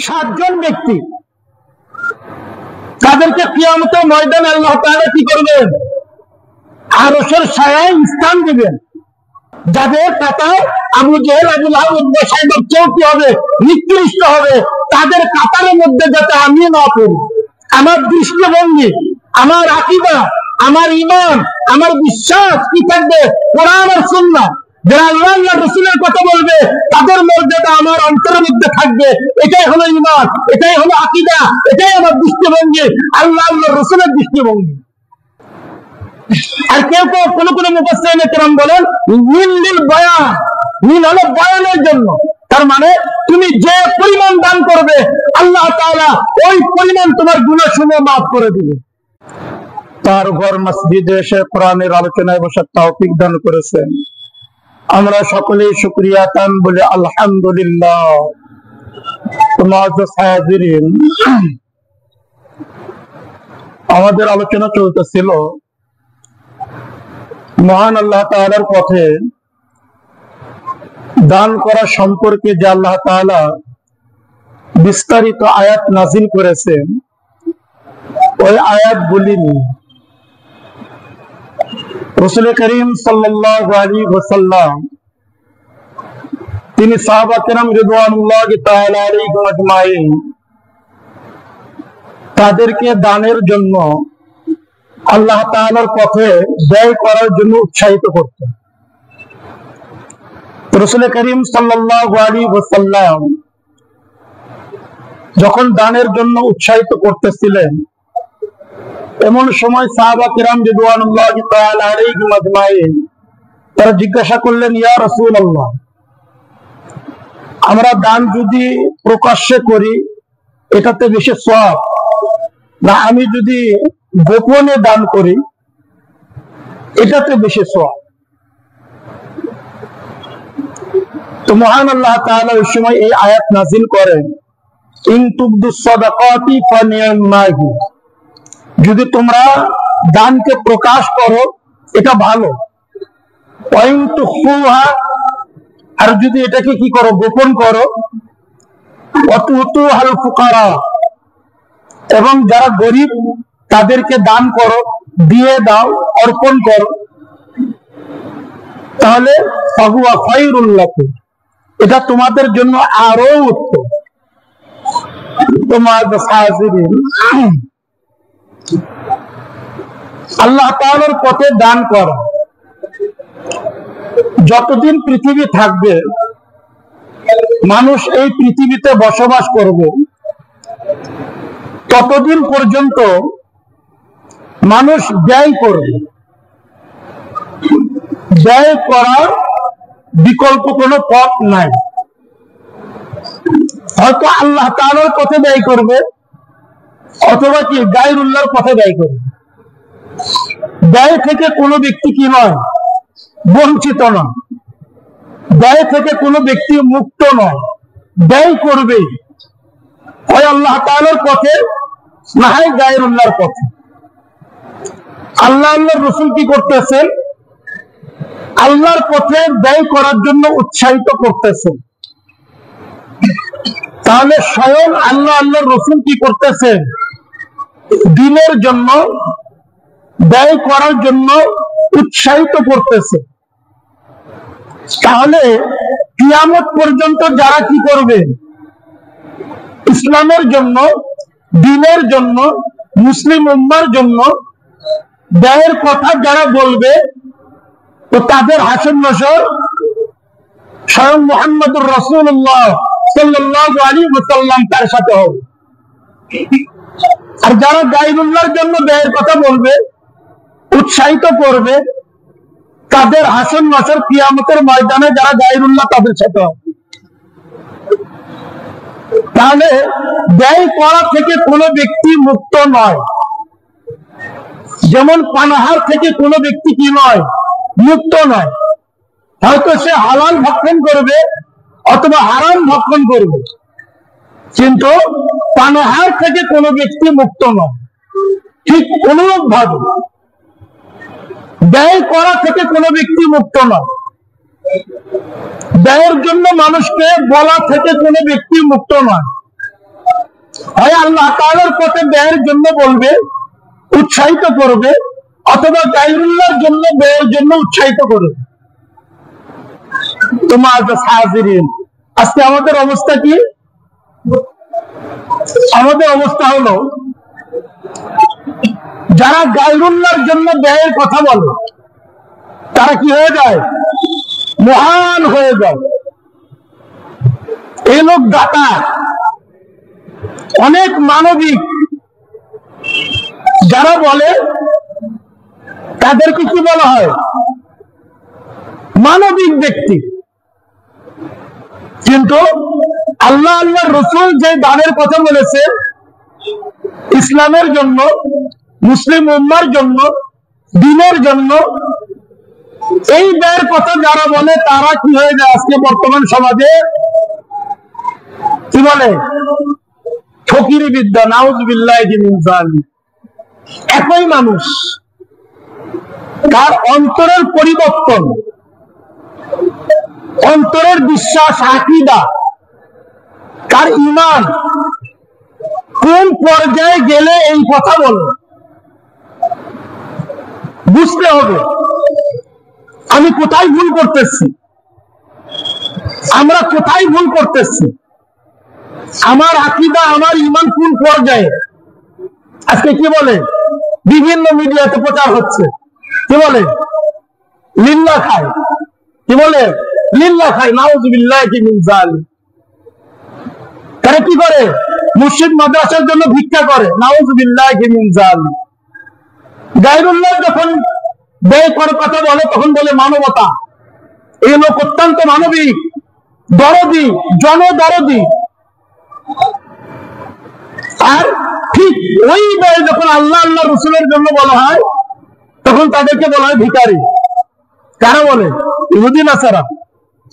সাতজন ব্যক্তি, তাদেরকে কিয়ামতের ময়দানে আল্লাহ তাআলা কি করবেন? আরশের ছায়ায় স্থান দিবেন। যাদের কাতার আবু জেহেল, আবু লাহাব, উতবা, সাইবার চেয়েও কি হবে? নিকৃষ্ট হবে। তাদের কাতারের মধ্যে যাতে আমি না পড়ি। আমার দৃষ্টিভঙ্গি, আমার আকীদা, আমার ঈমান, আমার বিশ্বাস কি থাকবে? কোরআন আর সুন্নাহ। যারা আল্লাহ আল্লাহ রাসূলের কথা বলবে তাদের মর্যাদা আমার অন্তরের মধ্যে থাকবে। এটাই হলো ঈমান, এটাই হলো আকীদা, এটাই আমার দৃষ্টিভঙ্গি, আল্লাহ আল্লাহ রাসূলের দৃষ্টিভঙ্গি। আর কেউ কেউ কোন কোন মুফাসসিরিন কেরাম বলেন মিন লিল বয়ান, মিন হলো বয়ানের জন্য। তার মানে তুমি যে পরিমাণ দান করবে আল্লাহ তাআলা ওই পরিমাণ তোমার গুনাহসমূহ মাফ করে দিবে। তার ঘর মসজিদে এসে কোরআনের আলোচনায় বসার তৌফিক দান করেছেন। আমরা সকলেই শুকরিয়া তান বলে আলহামদুলিল্লাহ। মুআজ্জাজ হাজিরিন, আমাদের আলোচনা চলতেছিল মহান আল্লাহ তাআলার পথে দান করা সম্পর্কে, যে আল্লাহ তাআলা বিস্তারিত আয়াত নাজিল করেছেন। ওই আয়াতগুলি রাসূল করিম সাল্লাল্লাহু আলাইহি ওয়াসাল্লাম তিনি সাহাবা কেরাম রিদওয়ানুল্লাহি তাআলা আলাইহিম আজমাইন তাদেরকে দানের জন্য, আল্লাহ তাআলার পথে ব্যয় করার জন্য উৎসাহিত করতেন। রাসূল করিম সাল্লাল্লাহু আলাইহি ওয়াসাল্লাম যখন দানের জন্য উৎসাহিত করতেছিলেন, এমন সময় সাহাবা কিরাম রিদওয়ানুল্লাহি তাআলা আলাইহিম আজমাইন তারা জিজ্ঞাসা করলেন, ইয়া রাসূলুল্লাহ, আমরা দান যদি প্রকাশ্যে করি এটাতে বেশি সওয়াব, না আমি যদি গোপনে দান করি এটাতে বেশি সওয়াব? তো মহান আল্লাহ তাআলা ওই সময় এই আয়াত নাজিল করেন, ইন তুবদুস সাদাকাতি ফানি'মা হি, যদি তোমরা দানকে প্রকাশ করো এটা ভালো, ওয়াইন তুখফুহা, আর যদি এটাকে কি করো? গোপন করো, ওয়াতুতুহাল ফুকারা, এবং যারা গরিব তাদেরকে দান করো, দিয়ে দাও, অর্পণ করো, তাহলে ফাহুয়া খায়রুল লাকুম, এটা তোমাদের জন্য আরো উত্তম। তোমাদের হাজিরিন, আল্লাহ তাআলার পথে দান করা, যতদিন পৃথিবী থাকবে, মানুষ এই পৃথিবীতে বসবাস করবে, ততদিন পর্যন্ত মানুষ ব্যয় করবে। ব্যয় করার বিকল্প কোনো পথ নাই। হয়তো আল্লাহ তাআলার পথে ব্যয় করবে, অথবা কি গায়রুল্লাহর পথে ব্যয় করবে। ব্যয় থেকে কোনো ব্যক্তি কি নয়? বঞ্চিত নয়। ব্যয় থেকে কোনো ব্যক্তি মুক্ত নয়। ব্যয় করবে হয় আল্লাহ তাআলার পথে, না হয় গায়রুল্লাহর পথে। আল্লাহ আল্লাহর রাসূল কি করতেছেন? আল্লাহর পথে ব্যয় করার জন্য উৎসাহিত করতেছেন। তাহলে স্বয়ং আল্লাহ আল্লাহর রাসূল কি করতেছেন? দ্বীনের জন্য ব্যয় করার জন্য উৎসাহিত করতেছে। তাহলে কিয়ামত পর্যন্ত যারা কি করবে? ইসলামের জন্য, দ্বীনের জন্য, মুসলিম উম্মার জন্য ব্যয়ের কথা যারা বলবে, তো তাদের হাসর নসর স্বয়ং মুহাম্মদুর রাসূলুল্লাহ সাল্লাল্লাহু আলাইহি ওয়াসাল্লাম তার সাথে হবে। আর যারা গায়রুল্লাহর জন্য ব্যয়ের কথা বলবে, উৎসাহিত করবে, তাদের হাসর নসর কিয়ামতের ময়দানে যারা গায়রুল্লাহ তাদের সাথে হবে। তাহলে ব্যয় করা থেকে কোনো ব্যক্তি মুক্ত নয়। যেমন পানাহার থেকে কোনো ব্যক্তি কি নয়? মুক্ত নয়। হয়তো সে হালাল ভক্ষণ করবে অথবা হারাম ভক্ষণ করবে, কিন্তু পানাহার থেকে কোনো ব্যক্তি মুক্ত নয়। ঠিক অনুরূপ ভাবে ব্যয় করা থেকে কোনো ব্যক্তি মুক্ত নয়। ব্যয়ের জন্য মানুষকে বলা থেকে কোনো ব্যক্তি মুক্ত নয়। হয় আল্লাহ তাআলার পথে ব্যয়ের জন্য বলবে, উৎসাহিত করবে, অথবা গায়রুল্লাহর জন্য ব্যয়ের জন্য উৎসাহিত করবে। তোমার হাজিরিন, আজকে আমাদের অবস্থা কি? আমাদের অবস্থা হলো, যারা গায়রুল্লাহর জন্য ব্যয়ের কথা বলে তারা কি হয়ে যায়? মহান হয়ে যায়। এই লোক দাতা, অনেক মানবিক। যারা বলে তাদেরকে কি বলা হয়? মানবিক ব্যক্তি। কিন্তু আল্লাহ আল্লাহর রাসূল যে দানের কথা বলেছে ইসলামের জন্য, মুসলিম উম্মার জন্য, দ্বীনের জন্য, এই ব্যয়ের কথা যারা বলে তারা কি হয়ে যায়? আজকে বর্তমান সমাজে কি বলে? ফকিরি বিদ্যা। নাউযুবিল্লাহি মিন যালিক। একই মানুষ, তার অন্তরের পরিবর্তন, অন্তরের বিশ্বাস, আকীদা, তার ঈমান কোন পর্যায়ে গেলে এই কথা বলে বুঝতে হবে। আমি কোথায় ভুল করতেছি, আমরা কোথায় ভুল করতেছি, আমার আকীদা, আমার ঈমান কোন পর্যায়ে। আজকে কি বলে? বিভিন্ন মিডিয়াতে প্রচার হচ্ছে, কি বলে? লিল্লাহ খায়। কি বলে? লিল্লাহ খায়। নাউযুবিল্লাহি মিন যালিক। তারা কি করে? মসজিদ মাদ্রাসার জন্য ভিক্ষা করে। নাউযুবিল্লাহি মিন যালিক। গায়রুল্লাহ যখন ব্যয় করার কথা বলে তখন বলে মানবতা। এই লোক অত্যন্ত মানবিক, দরদি, জনদরদি। আর ঠিক ওই ব্যয় যখন আল্লাহ আল্লাহ রাসূলের জন্য বলা হয় তখন তাদেরকে বলা হয় ভিখারি। কারা বলে? ইহুদি নাসারা।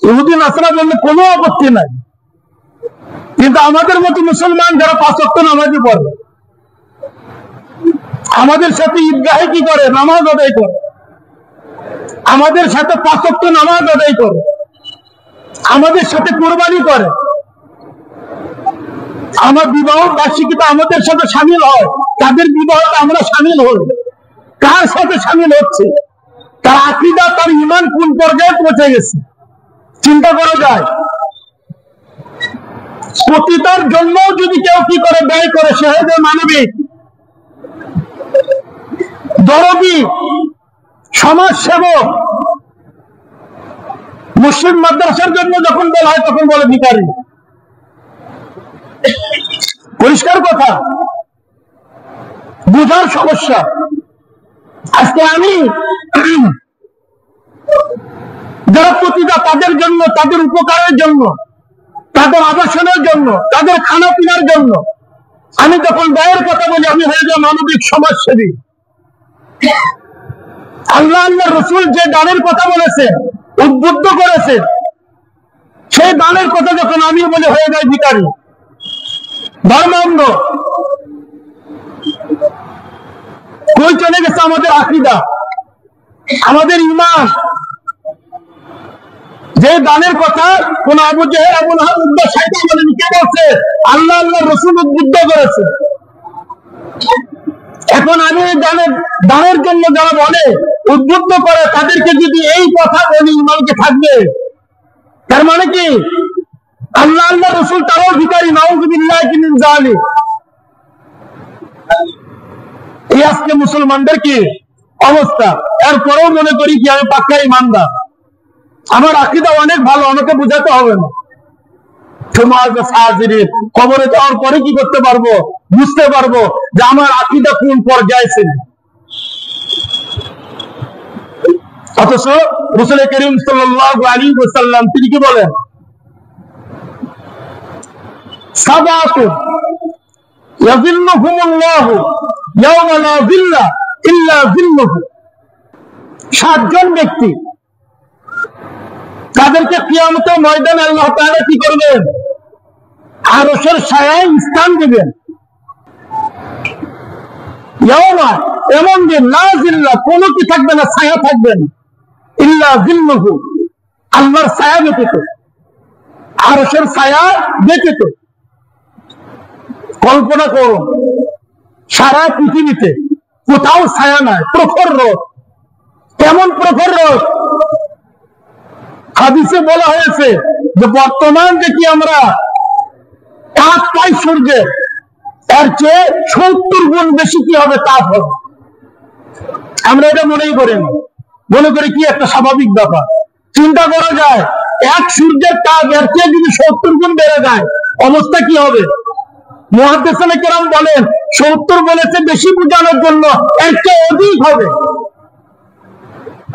ইহুদি নাসারা বললে কোনো আপত্তি নাই, কিন্তু আমাদের মতো মুসলমান যারা 5 ওয়াক্ত নামাজি পড়ে, আমাদের সাথে ঈদগাহে কি করে? নামাজ আদায় করে। আমাদের সাথে 5 ওয়াক্ত নামাজ আদায় করে, আমাদের সাথে কুরবানি করে, আমার বিবাহ বার্ষিকীতে আমাদের সাথে সামিল হয়, তাদের বিবাহে আমরা সামিল হই। কার সাথে সামিল হচ্ছে? তার আকীদা, তার ঈমান কোন পর্যায়ে পৌঁছে গেছে চিন্তা করা যায়। প্রতিটার জন্য যদি কেউ কি করে? ব্যয় করে। সে হয়ে যায় মানবিক, দরদি, সমাজ সেবক। মুসলিম মাদ্রাসার জন্য যখন বলা হয় তখন বলে ভিখারি। পরিষ্কার কথা, বুঝার সমস্যা। আজকে আমি যারা প্রতিটা তাদের জন্য, তাদের উপকারের জন্য, তাদের আবাসনের জন্য, তাদের খানা পিনার জন্য আমি যখন ব্যয়ের কথা বলি আমি হয়ে যাই মানবিক সমাজসেবী। আল্লাহ আল্লাহ রাসূল যে দানের কথা বলেছে, উদ্বুদ্ধ করেছে, সেই দানের কথা যখন আমি বলি হয়ে যায় ভিখারি, ধর্মান্ধ। কই চলে গেছে আমাদের আকীদা, আমাদের ঈমান? যে দানের কথা কোন আবু জেহেল, আবু লাহাব, উদ্বা, শাইবা বলেনি। কে বলছে? আল্লাহ আল্লাহ রাসূল উদ্বুদ্ধ করেছে। এখন আমি দানের জন্য যারা বলে, উদ্বুদ্ধ করে, তাদেরকে যদি এই কথা বলি ঈমানকে থাকবে, তার মানে কি আল্লাহ আল্লাহ রাসূল তারাও ভিখারি। নাউযুবিল্লাহি মিন যালিক। এই আজকে মুসলমানদের কি অবস্থা? এরপরেও মনে করি কি আমি পাক্কা ঈমানদার, আমার আকীদা অনেক ভালো, আমাকে বুঝাতে হবে না। তোমার হাজিরিন, কবরে যাওয়ার পরে কি করতে পারবো? বুঝতে পারবো যে আমার আকীদা কোন পর্যায়ে ছিল। অথচ রাসূল করিম সাল্লাল্লাহু আলাইহি ওয়াসাল্লাম তিনি কি বলেন? সাবাতুন ইয়াযিল্লুহুমুল্লাহু ইয়াওমা লা যিল্লা ইল্লা যিল্লুহু। 7 জন ব্যক্তি, তাদেরকে কিয়ামতের ময়দানে আল্লাহ তাআলা কি করবেন? আরশের ছায়ায় স্থান দিবেন। ইয়াওমা, এমন দিন, লা যিল্লা, কোনো কি থাকবে না, ছায়া থাকবে না, ইল্লা যিল্লুহু, আল্লাহর ছায়া ব্যতীত, আরশের ছায়া ব্যতীত। কল্পনা করো, সারা পৃথিবীতে কোথাও ছায়া নাই, প্রখর রোদ। কেমন প্রখর রোদ? হাদিসে বলা হয়েছে যে বর্তমান যে কি আমরা তাপ পাই সূর্যের, এর চেয়ে 70 গুণ বেশি কি হবে, তাপ হবে। আমরা এটা মনেই করি না, মনে করি কি একটা স্বাভাবিক ব্যাপার। চিন্তা করা যায়, এক সূর্যের তাপ এর চেয়ে যদি 70 গুণ বেড়ে যায়, অবস্থা কি হবে? মুহাদ্দিসিনে কেরাম বলেন 70 বলেছে বেশি বোঝানোর জন্য, এর চেয়ে অধিক হবে।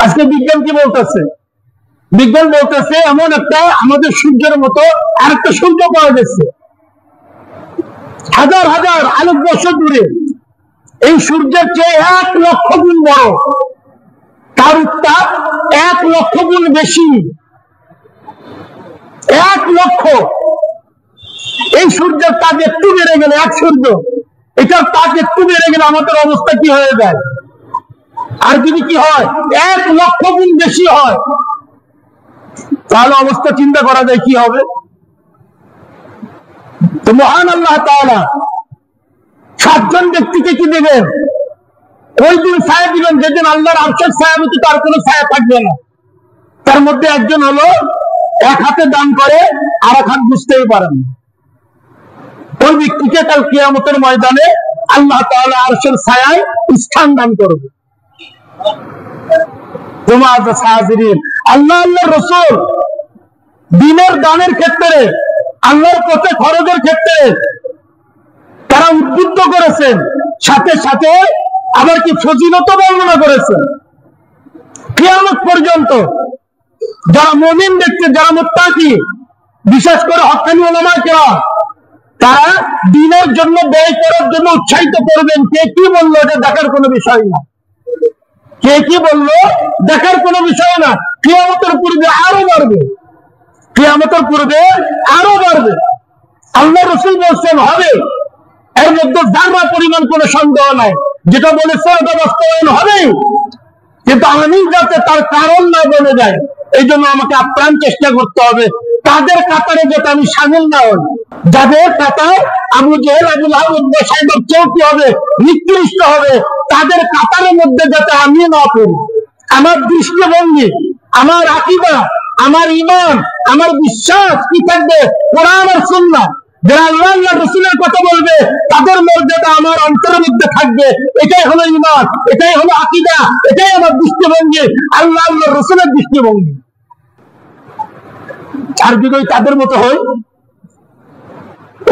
আজকে বিজ্ঞান কি বলতেছে? বিজ্ঞান বলতেছে এমন একটা আমাদের সূর্যের মতো আর একটা সূর্য পাওয়া গেছে, হাজার হাজার আলোক বর্ষ দূরে। এই সূর্যের চেয়ে 1 লক্ষ গুণ বড়, তার উত্তাপ 1 লক্ষ গুণ বেশি। 1 লক্ষ। এই সূর্যের তাপ একটু বেড়ে গেলে, এক সূর্য এটার তাপ একটু বেড়ে গেলে আমাদের অবস্থা কি হয়ে যায়? আর যদি কি হয় 1 লক্ষ গুণ বেশি হয়, তাহলে অবস্থা চিন্তা করা যায় কি হবে। তো মহান আল্লাহ তাআলা 7 জন ব্যক্তিকে কি দেবেন? ওই দিন ছায়া দিবেন যেদিন আল্লাহর আরশের ছায়া ব্যতীত আর কোনো ছায়া থাকবে না। তার মধ্যে একজন হলো এক হাতে দান করে আর এক হাত বুঝতেই পারেন না। ওই ব্যক্তিকে কাল কিয়ামতের ময়দানে আল্লাহ তাআলা আরশের ছায়ায় স্থান দান করবে। আল্লাহ আল্লাহর রাসূল দিনের দানের ক্ষেত্রে, আল্লাহর পথে খরচের ক্ষেত্রে তারা উদ্বুদ্ধ করেছেন, সাথে সাথে আবার কি ফজিলত বর্ণনা করেছেন। কিয়ামত পর্যন্ত যারা মুমিন ব্যক্তি, যারা মুত্তাকি, বিশেষ করে হক্কানি উলামায়ে কেরাম, তারা দিনের জন্য ব্যয় করার জন্য উৎসাহিত করবেন। কে কি বললো এটা দেখার কোনো বিষয় না, কে কি বললো দেখার কোনো বিষয় না। কিয়ামতের পূর্বে আরো বাড়বে, কিয়ামতের পূর্বে আরো বাড়বে। আল্লাহ রাসূল বলছেন হবে, এর মধ্যে যারা পরিমাণ কোনো সন্দেহ নাই। যেটা বলেছে ওটা বাস্তবায়ন হবেই, কিন্তু আমি যাতে তার কারণ না বলে যায়, এই জন্য আমাকে আপ্রাণ চেষ্টা করতে হবে তাদের কাতারে যাতে আমি সামিল না হই। যাদের কাতার আবু জেহেল, আবু লাহাব, উতবা, সাইবার কেউ কি হবে, নিকৃষ্ট হবে, তাদের কাতারের মধ্যে যাতে আমি না পড়ি। আমার দৃষ্টিভঙ্গি, আমার আকীদা, আমার ঈমান, আমার বিশ্বাস কি থাকবে? কোরআন আর সুন্নাহ। যারা আল্লাহ আল্লাহর রাসূলের কথা বলবে তাদের মর্যাদা আমার অন্তরের মধ্যে থাকবে। এটাই হলো ঈমান, এটাই হলো আকীদা, এটাই আমার দৃষ্টিভঙ্গি, আল্লাহ আল্লাহর রাসূলের দৃষ্টিভঙ্গি। আর যদি তাদের মতো হয়,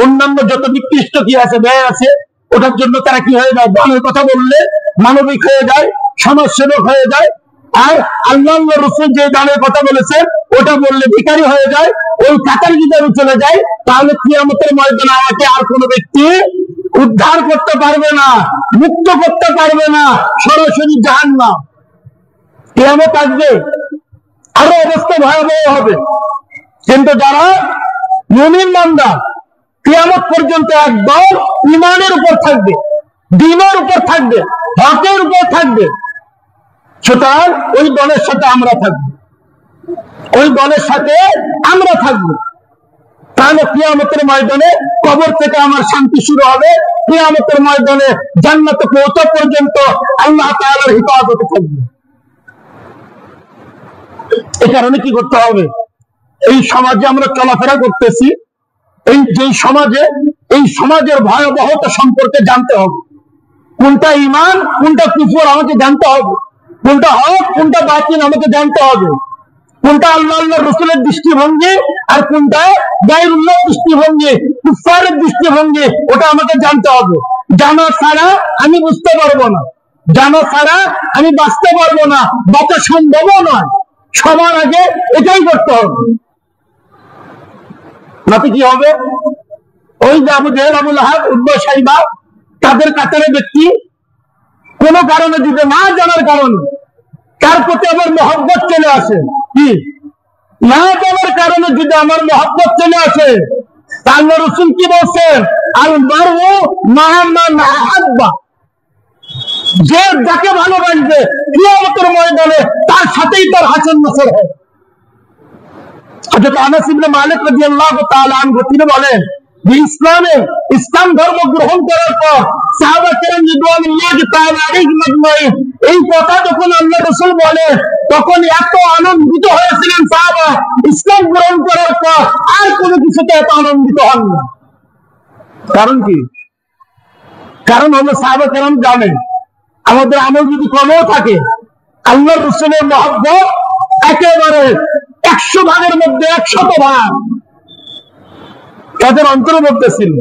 অন্যান্য যত নিকৃষ্ট কি আছে, ব্যয় আছে, ওটার জন্য তারা কি হয়ে যায়? দানের কথা বললে মানবিক হয়ে যায়, সমাজসেবক হয়ে যায়। আর আল্লাহ আল্লাহর রাসূল যে দানের কথা বলেছেন ওটা বললে ভিখারি হয়ে যায়। ওই কাতার যদি আমি চলে যাই, তাহলে কিয়ামতের ময়দানে আমাকে আর কোনো ব্যক্তি উদ্ধার করতে পারবে না, মুক্ত করতে পারবে না, সরাসরি জাহান্নাম। কিয়ামত আসবে, আরো অবস্থা ভয়াবহ হবে। কিন্তু যারা মুমিন বান্দা কিয়ামত পর্যন্ত একদম ঈমানের উপর থাকবে, দ্বীনের উপর থাকবে, হকের উপর থাকবে, সুতরাং ওই দলের সাথে আমরা থাকবো, ওই দলের সাথে আমরা থাকবো। তাহলে কিয়ামতের ময়দানে কবর থেকে আমার শান্তি শুরু হবে, কিয়ামতের ময়দানে জান্নাতে পৌঁছা পর্যন্ত আল্লাহ তাআলার হিফাজতে থাকবে। এই কারণে কি করতে হবে? এই সমাজে আমরা চলাফেরা করতেছি, এই যে সমাজে, এই সমাজের ভয়াবহতা সম্পর্কে জানতে হবে। কোনটা ঈমান, কোনটা কুফর আমাকে জানতে হবে, কোনটা হক, কোনটা বাতিল আমাকে জানতে হবে, কোনটা আল্লাহ আল্লাহর রাসূলের দৃষ্টিভঙ্গি আর কোনটা গায়রুল্লাহর দৃষ্টিভঙ্গি, কুফারের দৃষ্টিভঙ্গি, ওটা আমাকে জানতে হবে। জানা ছাড়া আমি বুঝতে পারবো না, জানা ছাড়া আমি বাঁচতে পারবো না, বাঁচা সম্ভবও নয়। সবার আগে এটাই করতে হবে, নাতে কি হবে? ওই যে আবু জেহেল, আবু লাহাব, উতবা, সাইবা, তাদের কাতারে ব্যক্তি কোন কারণে যদি না জানার কারণে তার প্রতি আমার মহব্বত চলে আসে, কি না জানার কারণে যদি আমার মহব্বত চলে আসে, তাহলে রাসূল কি বলছেন? আল মারউ মা মান আহাব্বা, যে যাকে ভালোবাসবে কিয়ামতের ময়দানে তার সাথেই তার হাসর নাসর হয়। হযরত আনাস ইবনে মালিক রাদিয়াল্লাহু তাআলা আনহু তিনি বলেন, যে ইসলাম ধর্ম গ্রহণ করার পর সাহাবা কেরাম রিদওয়ানুল্লাহি তাআলা আলাইহিম আজমাইন এই কথা যখন আল্লাহ রাসূল বলে তখন এত আনন্দিত হয়েছিলেন সাহাবা ইসলাম গ্রহণ করার পর আর কোনো কিছুতে এত আনন্দিত হন না। কারণ কি? কারণ হলো সাহাবা কেরাম জানেন আমাদের আমল যদি কমও থাকে আল্লাহ রাসূলের মহব্বত একেবারে 100 ভাগের মধ্যে 100 ভাগ তাদের অন্তরের মধ্যে ছিল।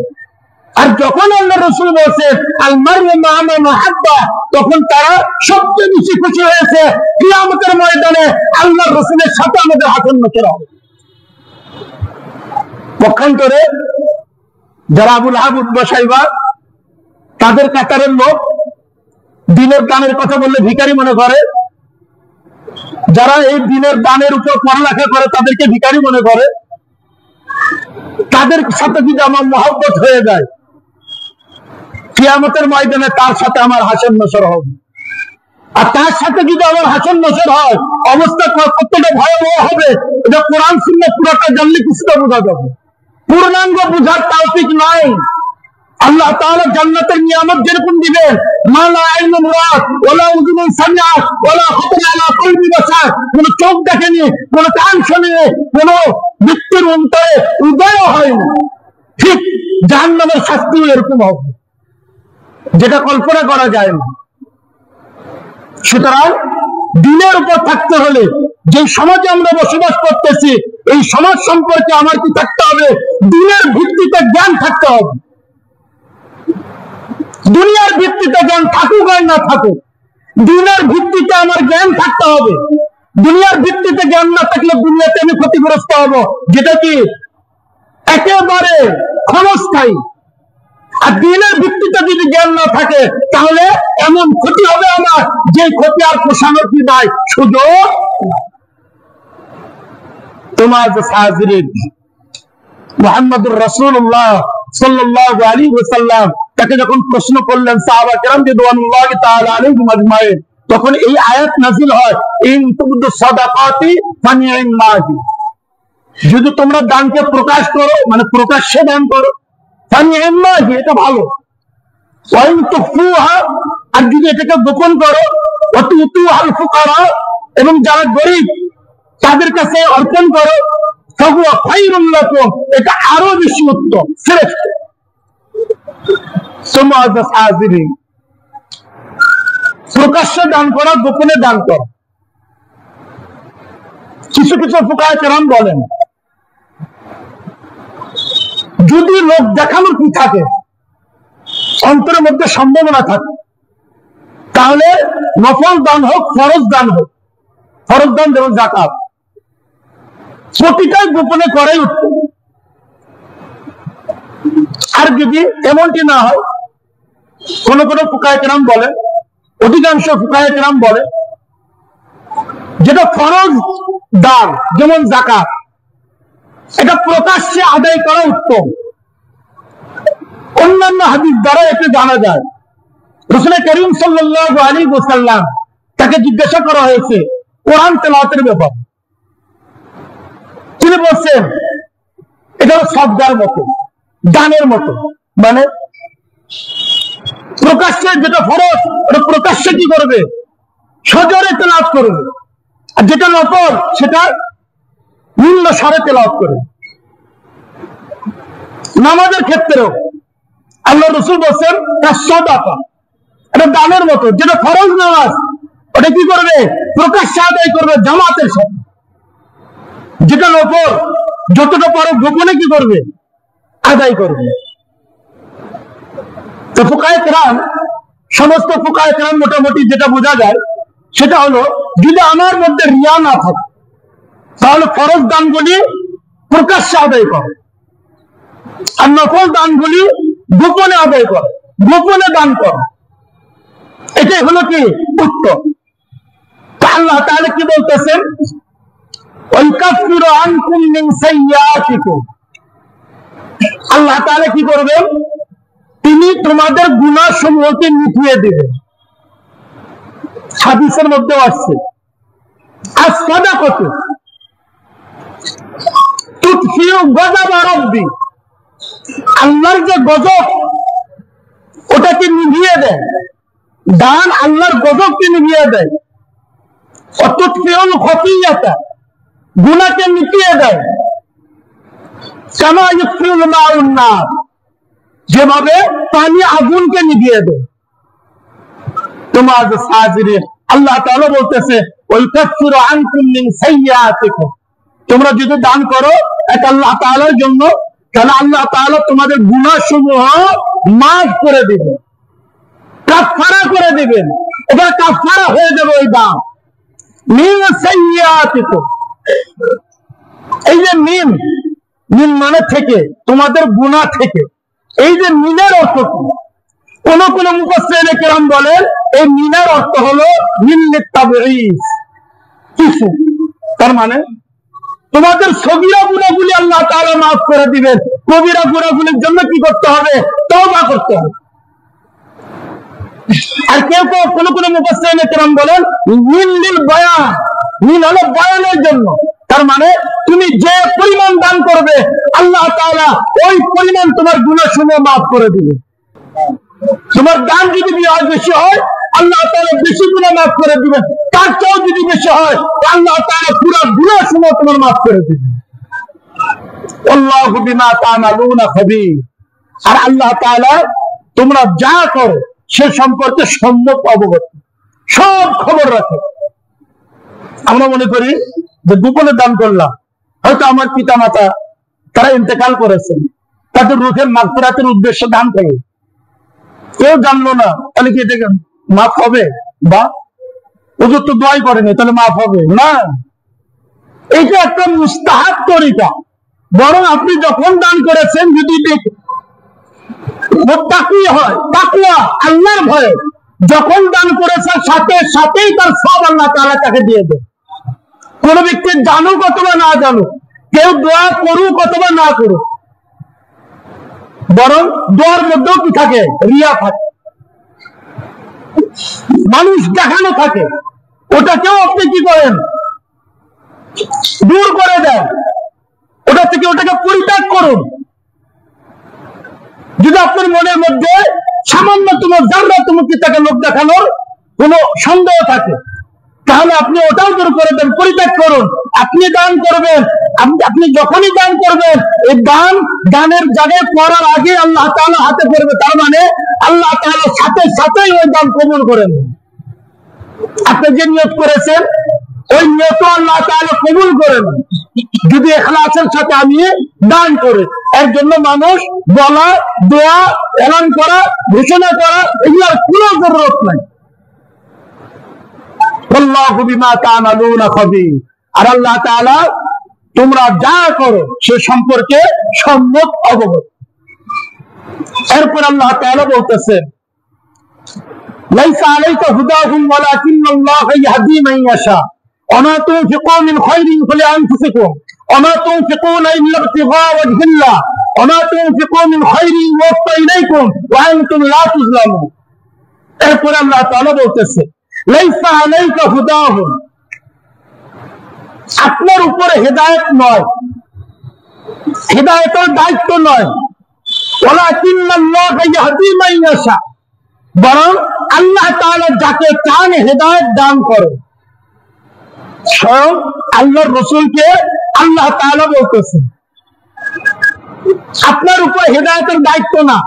আর যখন আল্লাহ রাসূল বলছে আল মারউ মা মান আহাব্বা তখন তারা সবচেয়ে বেশি খুশি হয়েছে কিয়ামতের ময়দানে আল্লাহ রাসূলের সাথে আমাদের হাসন নসর হবে। পক্ষান্তরে যারা আবু লাহাব উতবা শাইবা তাদের কাতারের লোক দিনের দানের কথা বললে ভিখারি মনে করে, যারা এই দিনের দানের উপর পড়ালেখা করে তাদেরকে ভিখারি মনে করে, তাদের সাথে যদি আমার মহব্বত হয়ে যায় কিয়ামতের ময়দানে তার সাথে আমার হাসন নসর হবে। আর তার সাথে যদি আমার হাসন নসর হয় অবস্থা কতটা ভয়াবহ হবে এটা কোরআন সুন্নাহ পুরোটা জানলে কিছুটা বোঝা যাবে। পূর্ণাঙ্গ বুঝার তৌফিক নাই। আল্লাহ তাআলা জান্নাতের নিয়ামত যেরকম দিবেন মা লা আইনুন রাআত ওয়ালা উযুনুন সামিআত ওয়ালা খাতারা আলা কলবি বাশার, কোন চোখ দেখেনি, কোন কান শোনেনি, কোন ব্যক্তির অন্তরে উদয় হয়নি, ঠিক জাহান্নামের শাস্তিও এরকম হবে যেটা কল্পনা করা যায় না। সুতরাং দিনের উপর থাকতে হলে যে সমাজে আমরা বসবাস করতেছি এই সমাজ সম্পর্কে আমার কি থাকতে হবে? দিনের ভিত্তিতে জ্ঞান থাকতে হবে। দুনিয়ার ভিত্তিতে জ্ঞান থাকুক আর না থাকুক দিনের ভিত্তিতে আমার জ্ঞান থাকতে হবে। দুনিয়ার ভিত্তিতে জ্ঞান না থাকলে দুনিয়াতে আমি ক্ষতিগ্রস্ত হব, যেটা কি একেবারে ক্ষণস্থায়ী। আর দিনের ভিত্তিতে যদি জ্ঞান না থাকে তাহলে এমন ক্ষতি হবে আমার যে ক্ষতি আর পোষানোর কি নাই সুযোগ। তোমার হাজিরিন মুহাম্মদুর রাসূলুল্লাহ সাল্লাল্লাহু আলাইহি ওয়াসাল্লাম তাকে যখন প্রশ্ন করলেন সাহাবা কেরাম রিদওয়ানুল্লাহি তাআলা আলাইহিম আজমাইন তখন এই আয়াত নাযিল হয় ইন তুবদু সাদাকাতি ফানি'মাহি, যদি তোমরা দানকে প্রকাশ করো মানে প্রকাশ্যে দান করো ফানি'মাহি এটা ভালো, ওয়া ইন তুখফুহা আর যদি এটাকে গোপন করো ওয়া তুতুহাল ফুকারা এবং যারা গরীব তাদের কাছে অর্পণ করো ফাহুয়া খায়রুল লাকুম এটা আরো বেশি উত্তম শ্রেষ্ঠ। প্রকাশ্যে দান করা গোপনে দান করা। কিছু কিছু ফুকাহায়ে কেরাম বলেন যদি লোক দেখানোর কি থাকে অন্তরের মধ্যে সম্ভাবনা থাকে তাহলে নফল দান হোক ফরজ দান হোক, ফরজ দান যেমন যাকাত প্রতিটাই গোপনে করাই উত্তম। আর যদি এমনটি না হয় কোন কোন ফুকাহায়ে কেরাম বলে, অধিকাংশ ফুকাহায়ে কেরাম বলে যেটা ফরজ দান যেমন যাকাত এটা প্রকাশ্যে আদায় করা উত্তম। অন্যান্য হাদিস দ্বারা এতে জানা যায় রাসূল করিম সাল্লাল্লাহু আলাইহি ওয়াসাল্লাম তাকে জিজ্ঞাসা করা হয়েছে কোরআন তেলাওয়াতের ব্যাপারে, তিনি বলছেন এটা সদকার মতো দানের মতো, মানে প্রকাশ্যে যেটা ফরজ ওটা প্রকাশ্যে কি করবে সজোরে তেলাওয়াত করবে, আর যেটা নফল সেটা নিম্ন স্বরে তেলাওয়াত করবে। নামাজের ক্ষেত্রেও আল্লাহ রাসূল বলেন সাদাকা এটা দানের মতো, যেটা ফরজ নামাজ ওটা কি করবে প্রকাশ্যে আদায় করবে জামাতের সাথে, যেটা নফল যতটা পারো গোপনে কি করবে আদায় করবে। তো ফুকাহায়ে কেরাম সমস্ত ফুকাহায়ে কেরাম মোটামুটি যেটা বোঝা যায় সেটা হলো যদি আমার মধ্যে রিয়া না থাকে তাহলে ফরজ দানগুলি প্রকাশ্যে আদায় করে আর নফল দানগুলি গোপনে আদায় করে, গোপনে দান করে, এটাই হলো কি উত্তম। আল্লাহ তাআলা কি বলতেছেন ওয়াইকাফিরু আনকুম মিন সাইয়্যাতিকুম, আল্লাহ তাআলা কি করবেন তিনি তোমাদের গুনাহ সমূহকে মিটিয়ে দেবেন। হাদিসের মধ্যে আছে as-সাদাকাতু তুতফিউ গাযাবা রাব্বি, আল্লাহর যে গজব ওটাকে নিভিয়ে দেয়, দান আল্লাহর গজবকে নিভিয়ে দেয়। অতুৎফিউল খতিয়াতা, গুনাহকে মিটিয়ে দেয়। কামা ইউতফিউল মাউন নার, যেভাবে পানি আগুনকে নিভিয়ে দেয়। তোমার সাজিরিন, আল্লাহ তাআলা বলতেছে ওয়াইকাফিরু আনকুম মিন সাইয়্যাতিকুম, তোমরা যদি দান করো এটা আল্লাহ তাআলার জন্য, তাহলে আল্লাহ তাআলা তোমাদের গুনাহসমূহ মাফ করে দিবেন, কাফারা করে দিবেন। এটা কাফারা হয়ে যাবে ওই দান। মিন সাইয়্যাতিকুম, এই যে মিন, মিন মানে থেকে, তোমাদের গুনাহ থেকে। এই যে মিনের অর্থ কি? কোন কোন মুফাসসিরিনে কেরাম বলেন এই মিনের অর্থ হলো মিন লিতাবঈদ, কিছু। তার মানে তোমাদের সগীরা গুনাহগুলি আল্লাহ তাআলা মাফ করে দিবেন, কবিরা গুনাহগুলির জন্য কি করতে হবে? তওবা করতে হবে। আর কেউ কেউ কোন কোন মুফাসসিরিনে কেরাম বলেন মিন লিল বয়ান, মিন হলো বয়ানের জন্য। তার মানে তুমি যে পরিমাণ দান করবে আল্লাহ তাআলা ওই পরিমাণ তোমার গুনাহসমূহ মাফ করে দিবে। তোমার দান যদি বেশি হয় আল্লাহ তাআলা বেশি গুনাহ মাফ করে দিবেন, তার চেয়েও যদি বেশি হয় আল্লাহ তাআলা পুরো গুনাহসমূহ তোমার মাফ করে দিবেন। আল্লাহু বিমা তা'মালুনা খাবীর, আর আল্লাহ তাআলা তোমরা যা করো সে সম্পর্কে সম্যক অবগত, সব খবর রাখে। আমরা মনে করি যে গোপনে দান করলাম, হয়তো আমার পিতা মাতা তারা ইন্তেকাল করেছেন, তাদের রূহের মাগফিরাতের উদ্দেশ্যে দান করে, কেউ জানলো না, তাহলে কি এটা মাফ হবে? বা ওদের তো দোয়াই করেনি, তাহলে মাফ হবে না। এটা একটা মুস্তাহাব তরিকা। বরং আপনি যখন দান করেছেন যদি মুত্তাকি হয়, তাকওয়া আল্লাহর ভয়ে যখন দান করেছেন সাথে সাথেই তার সব আল্লাহ তাআলা তাকে দিয়ে দেন। কোন ব্যক্তি জানুক অথবা না জানুক, কেউ দোয়া করুক অথবা না করুক, বরং দোয়ার মধ্যেও কি থাকে? রিয়া থাকে, মানুষ দেখানো থাকে। ওটাকেও আপনি কি করেন? দূর করে দেন, ওটা থেকে ওটাকে পরিত্যাগ করুন। যদি আপনার মনের মধ্যে সামান্যতম যার্রাতম কি তাকে লোক দেখানোর কোন সন্দেহ থাকে, তাহলে আপনি ওটাও দূর করে দেন, পরিত্যাগ করুন। আপনি দান করবেন, আপনি যখনই দান করবেন এই দানের জায়গায় পড়ার আগে আল্লাহ তাআলা হাতে পড়বে। তার মানে আল্লাহ তাআলা সাথে সাথেই ওই দান কবুল করেন। আপনি যে নিয়ত করেছেন ওই নিয়ত আল্লাহ তাআলা কবুল করেন যদি ইখলাসের সাথে আমি দান করি। এর জন্য মানুষ বলা, দোয়া, এলান করা, ঘোষণা করা এগুলোর কোনো জরুরত নাই। আল্লাহু বিমা তা'মালুনা খাবীর, আর আল্লাহ তাআলা তোমরা যা করো সে সম্পর্কে সম্যক অবগত। এরপর আল্লাহ তাআলা বলতেছেন লাইসা আলাইকা হুদাহুম ওয়ালাকিন্নাল্লাহা ইয়াহদি মান ইয়াশা ওয়া মা তুনফিকু মিন খায়রিন ফালিআনফুসিকুম ওয়া মা তুনফিকুনা ইল্লা ইবতিগা ওয়াজহিল্লাহ ওয়া মা তুনফিকু মিন খায়রিন ইউওয়াফা ইলাইকুম ওয়া আনতুম লা তুযলামুন। এরপর আল্লাহ তাআলা বলতেছেন লাইসা আলাইকা হুদাহুম, আপনার উপরে হেদায়েত নয়, হেদায়েতের দায়িত্ব নয়। ওয়ালাকিন্নাল্লাহা ইয়াহদি মান ইয়াশা, বরং আল্লাহ তাআলা যাকে চান হেদায়েত দান করেন। স্বয়ং আল্লাহর রাসূলকে আল্লাহ তাআলা বলতেছেন আপনার উপর হেদায়েতের দায়িত্ব না,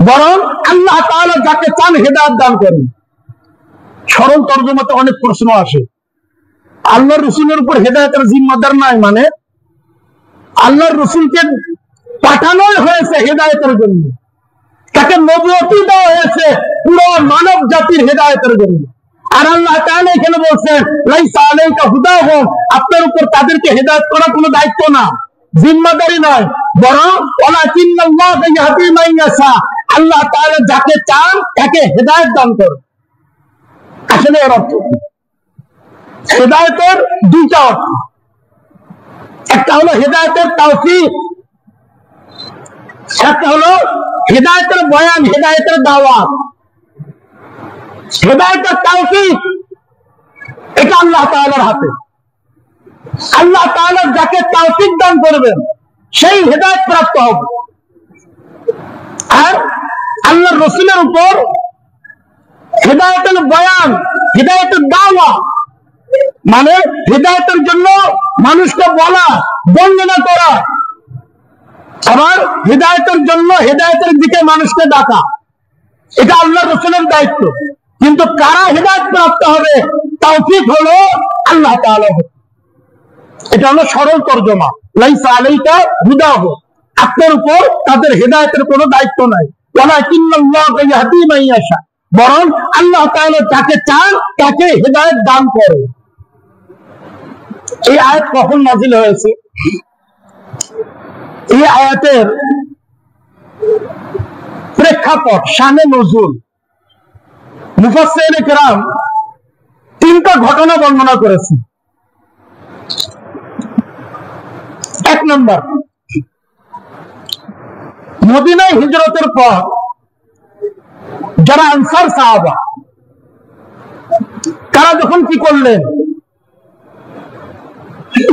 বরং আল্লাহ তাআলা যাকে চান হেদায়েত দান করেন। সরল তরজমাতে অনেক প্রশ্ন আসে, আল্লাহর রাসূলের উপর হেদায়েতের জিম্মাদার নাই, মানে আল্লাহর রাসূলকে পাঠানোই হয়েছে হেদায়েতের জন্য, তাকে নবুয়তি দেওয়া হয়েছে পুরো মানব জাতির হেদায়েতের জন্য। আর আল্লাহ তাআলা এখানে বলছেন লাইসা আলাইকা হুদাহুম, আপনার উপর তাদেরকে হেদায়েত করা কোনো দায়িত্ব না, জিম্মাদারি নয়, বরং ওয়ালাকিন্নাল্লাহা ইয়াহদি মান ইয়াশা, আল্লাহ তাআলা যাকে চান তাকে হেদায়েত দান করেন। আসলে এর অর্থ হেদায়েতের দুইটা অর্থ, একটা হলো হেদায়েতের তাওফীক, একটা হলো হেদায়েতের বয়ান, হেদায়েতের দাওয়াত। হেদায়েতের তাওফীক এটা আল্লাহ তাআলার হাতে। আল্লাহ তাআলা যাকে তাওফীক দান করবেন সেই হেদায়েত প্রাপ্ত হবে। আর আল্লাহ রসুলের উপর হেদায়েতের বয়ান, হেদায়েতের দাওয়া, মানে হেদায়েতের জন্য মানুষকে বলা, বর্ণনা করা, আবার হেদায়েতের জন্য হেদায়েতের দিকে মানুষকে ডাকা, এটা আল্লাহ রসুলের দায়িত্ব। কিন্তু কারা হেদায়েত প্রাপ্ত হবে? তাওফিক হলো আল্লাহ তাআলা। এটা হলো সরল তর্জমা। লাইসা আলাইকা হুদাহু, আপনার উপর তাদের হেদায়েতের কোনো দায়িত্ব নাই। ওয়ালাকিন্নাল্লাহু ইয়াহদি মান ইয়াশা, বরং আল্লাহ তাআলা যাকে চান তাকে হেদায়েত দান করেন। এই আয়াত কখন নাযিল হয়েছে? এই আয়াতের প্রেক্ষাপট, শানে নজুল, মুফাসসিরিনে কেরাম তিনটা ঘটনা বর্ণনা করেছেন। এক নম্বর, মদিনায় হিজরতের পর যারা আনসার সাহাবা, তারা যখন কি করলেন?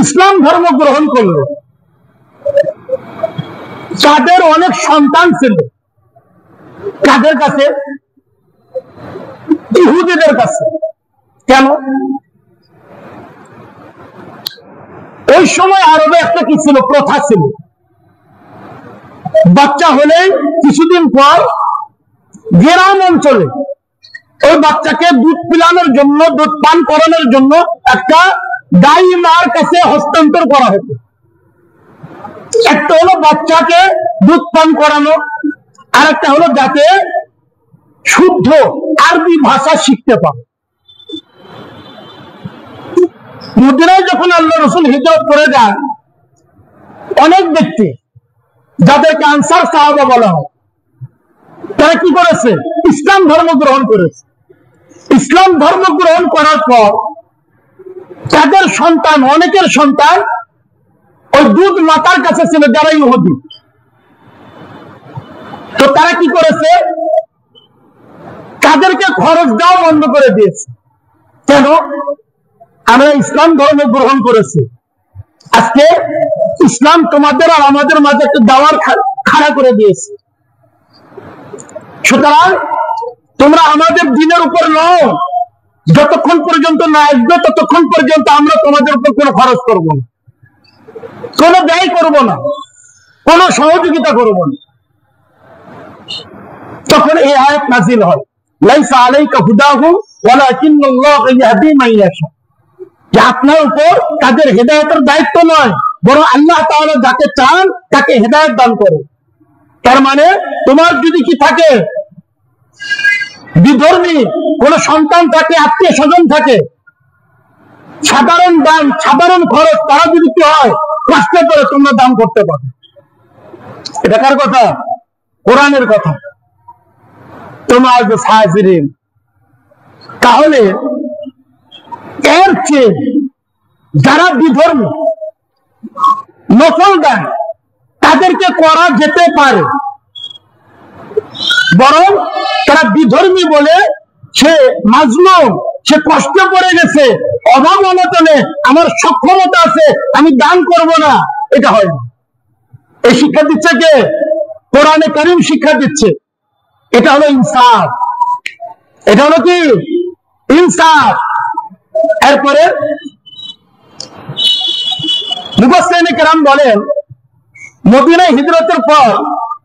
ইসলাম ধর্ম গ্রহণ করলেন। তাদের অনেক সন্তান ছিল। কাদের কাছে? ইহুদিদের কাছে। কেন? ওই সময় আরবে একটা কি ছিল? প্রথা ছিল, বাচ্চা হলে কিছুদিন পর গ্রাম অঞ্চলে ওই বাচ্চাকে দুধ পিলানোর জন্য, দুধ পান করানোর জন্য একটা গাই মার কাছে হস্তান্তর করা হতো। একটা হলো বাচ্চাকে দুধ পান করানো, আর একটা হলো যাতে শুদ্ধ আরবি ভাষা শিখতে পারে। মদিনায় যখন আল্লাহ রাসূল হিজরত করে যান, অনেক ব্যক্তি যাদেরকে আনসার সাহাবা বলা হয়, তারা কি করেছে? ইসলাম ধর্ম গ্রহণ করেছে। ইসলাম ধর্ম গ্রহণ করার পর তাদের সন্তান, অনেকের সন্তান ওই দুধ মাতার কাছে ছিল, যারা ইহুদি। তো তারা কি করেছে? তাদেরকে খরচ দেওয়া বন্ধ করে দিয়েছে। কেন? আমরা ইসলাম ধর্ম গ্রহণ করেছি, আজকে ইসলাম তোমাদের আর আমাদের মাঝে একটা দাওয়ার খাড়া করে দিয়েছে, সুতরাং তোমরা আমাদের দিনের উপর নও, যতক্ষণ পর্যন্ত না আসবে ততক্ষণ পর্যন্ত আমরা তোমাদের উপর কোনো খরচ করবো না, কোনো ব্যয় করবো না, কোনো সহযোগিতা করবো না। তখন এই আয়াত নাযিল হয়, লাইসা আলাইকা হুদাহুম ওয়ালাকিন্নাল্লাহু ইয়াহদি মান ইয়াশা, যে আপনার উপর তাদের হেদায়েতের দায়িত্ব নয়, বরং আল্লাহ তাআলা যাকে চান তাকে হেদায়েত দান করে। তার মানে তোমার যদি কি থাকে, বিধর্মী কোন সন্তান থাকে, আত্মীয় স্বজন থাকে, সাধারণ দান, সাধারণ খরচ, তারা যদি কি হয় কষ্ট করে, তোমরা দান করতে পারো। এটা কার কথা? কোরআনের কথা। তোমার যে সাহায্যের, তাহলে এর চেয়ে যারা বিধর্মী নফল দান, তাদেরকে করা যেতে পারে, বরং তারা বিধর্মী বলে সে মাজলুম, সে কষ্ট পড়ে গেছে, অভাব অনটনে, আমার সক্ষমতা আছে, আমি দান করব না, এটা হয় না। এই শিক্ষা দিচ্ছে কে? কোরআনে কারীম শিক্ষা দিচ্ছে। এটা হলো ইনসাফ। এটা হলো কি? ইনসাফ। এরপরে মুফাসসিরিনে কেরাম বলেন, মদিনায় হিজরতের পর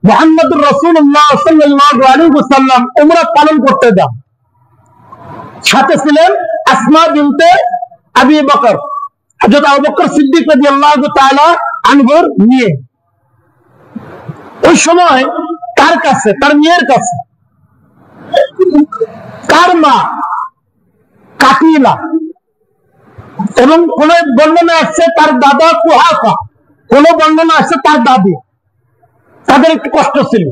মুহাম্মদুর রাসূলুল্লাহ সাল্লাল্লাহু আলাইহি ওয়াসাল্লাম উমরা পালন করতে যান। সাথে ছিলেন আসমা বিনতে আবি বকর, হযরত আবু বকর সিদ্দিক রাদিয়াল্লাহু তাআলা আনহুর মেয়ে। ওই সময় তার কাছে, তার মেয়ের কাছে, তার মা কাতিলা, এবং কোন বর্ণনা আসছে তার দাদা কুহাফা, কোন বর্ণনা আসছে তার দাদি, তাদের একটু কষ্ট ছিল।